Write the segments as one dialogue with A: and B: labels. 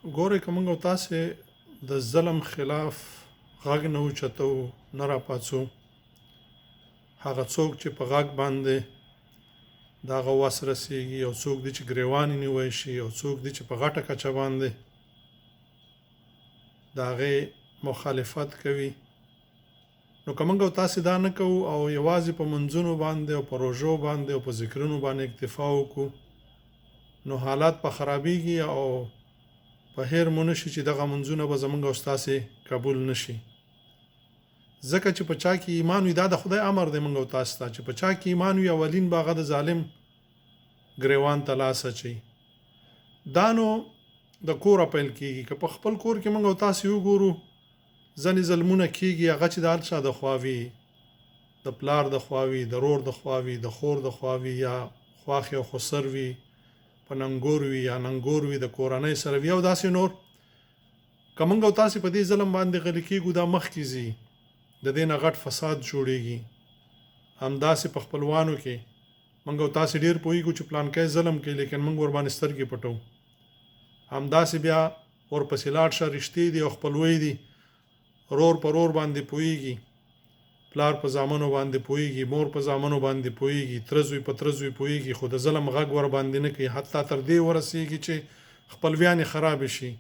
A: ګورئ که موږ او تاسې د ظلم خلاف غږ نه اوچتو نه راپاڅو، هغه څوک چې په غږ باندې د هغه وس رسېږي، یو څوک دی چې ګریوان یې نیوی شي، یو څوک دی چې په غټه کچه باندې د هغې مخالفت کوي. نو که موږ او تاسې دا نه کوو او یوازې په منځونو باندې او په روژو باندې او په ذکرونو باندې اکتفا وکړو، نو حالات په خرابېږي او په هیر مو نشي چې دغه منځونه به زموږ او ستاسې قبول نشي. ځکه چې په چا کې ایمان وي، دا د خدای امر دی موږ او تاسو ته چې په چا کې ایمان وي اولین به هغه د ظالم ګریوان ته لاس اچوي. دا نو د کوره پیل کېږي. که په خپل کور کې موږ او تاسې وګورو، ځینې ظلمونه کېږي هغه چې د هر چا د خوا وي، د پلار د خوا وي، د رور د خوا وي، د خور د خوا وي، یا خواښې او خسر وي، په ننګور وي یا ننګور وي، د کورنۍ سره وي او داسې نور. که موږ او تاسې په دې ظلم باندې غلي کېږو، دا مخکې ځي، د دې نه غټ فساد جوړېږي. همداسې په خپلوانو کې موږ او تاسې ډېر پوهېږو چې پلانکی ظلم کوي، لیکن موږ ورباندې سترګې پټو. همداسې بیا ورپسې لاړ شه، رشتې دي او خپلوۍ دي، رور په رور باندې پوهېږي، پلار په زامنو باندې پوهېږي، مور په زامنو باندې پوهېږي، تره زوی په تره زوی پوهېږي، خو د ظلم غږ ورباندې نه کوي، حتی تر دې ورسېږي چې خپلویان یې خرابې شي.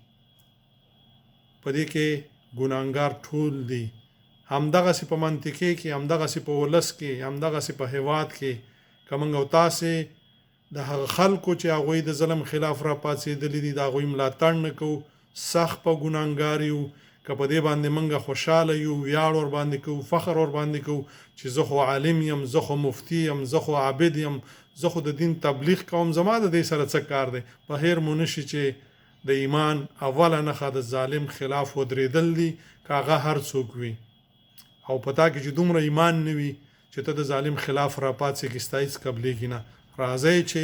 A: په دې کې ګناهګار ټول دي، همدغسې په منطقې کې، همدغسې په ولس کې، همدغسې په هېواد کې. که موږ او تاسې د هغه خلکو چې هغوی د ظلم خلاف راپاڅېدلي دي د هغوی ملاتړ نه کوو، سخت په ګناهګار یو. که په دې باندې موږ خوشحاله یو، ویاړ ورباندې کوو، فخر ورباندې کوو چې زه خو عالم یم، زه خو مفتي یم، زه خو عابد یم، زه خو د دین تبلیغ کوم، زما د دې سره څه کار دی. په هیر مو نشي چې د ایمان اوله نښه د ظالم خلاف ودرېدل دي، که هغه هر څوک وي. او په تا کې چې دومره ایمان نه وي چې ته د ظالم خلاف راپاڅېږې، ستا هېڅ قبلېږي نه. راځئ چې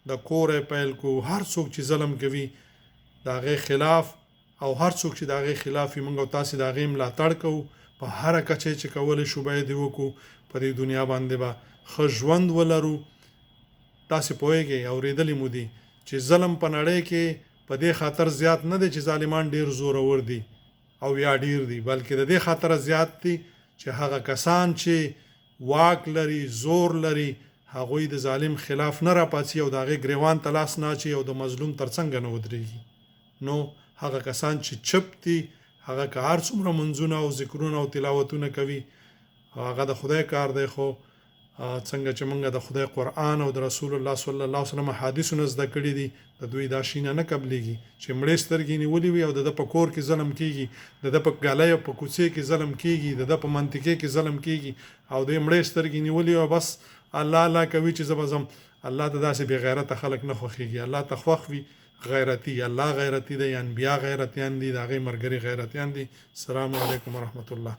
A: د کوره پیل کړو. هر څوک چې ظلم کوي د هغې خلاف، او هر څوک چې د هغې خلاف وي، موږ او تاسې د هغې ملاتړ کوو. په هره کچه چې کولی شو باید یې وکړو. په دې دنیا باندې به ښه ژوند ولرو. تاسې پوهېږئ، اورېدلي مو دي چې ظلم په نړۍ کې په دې خاطر زیات نه دی چې ظالمان ډېر زورور دي او یا ډېر دي، بلکې د دې خاطره زیات دي چې هغه کسان چې واک لري، زور لري، هغوی د ظالم خلاف نه راپاڅي او د هغې ګریوان ته لاس نه اچوي او د مظلوم تر څنګه نه ودرېږي. نو هغه کسان چې چپ دي، هغه که هر څومره منځونه او ذکرونه او تلاوتونه کوي، هغه د خدای کار دی. خو څنګه چې موږ د خدای قرآن او د رسول الله صلی الله علیه وسلم حدیثونه زده کړي دي، د دوی دا شینه نه قبلېږي چې مړې سترګې نیولې وي او د ده په کور کې ظلم کېږي، د ده په ګلۍ او په کوڅې کې ظلم کېږي، د ده په منطقې کې ظلم کېږي، او دوی مړې سترګې نیولې او بس الله الله کوي چې زه به ځم. الله ته داسې بې غیرته خلک نه خوښېږي. الله ته خوښ وي غیرتي. الله غیرتي دی، انبیا غیرتیان دي، د هغې ملګري غیرتیان دي. السلام علیکم ورحمت الله.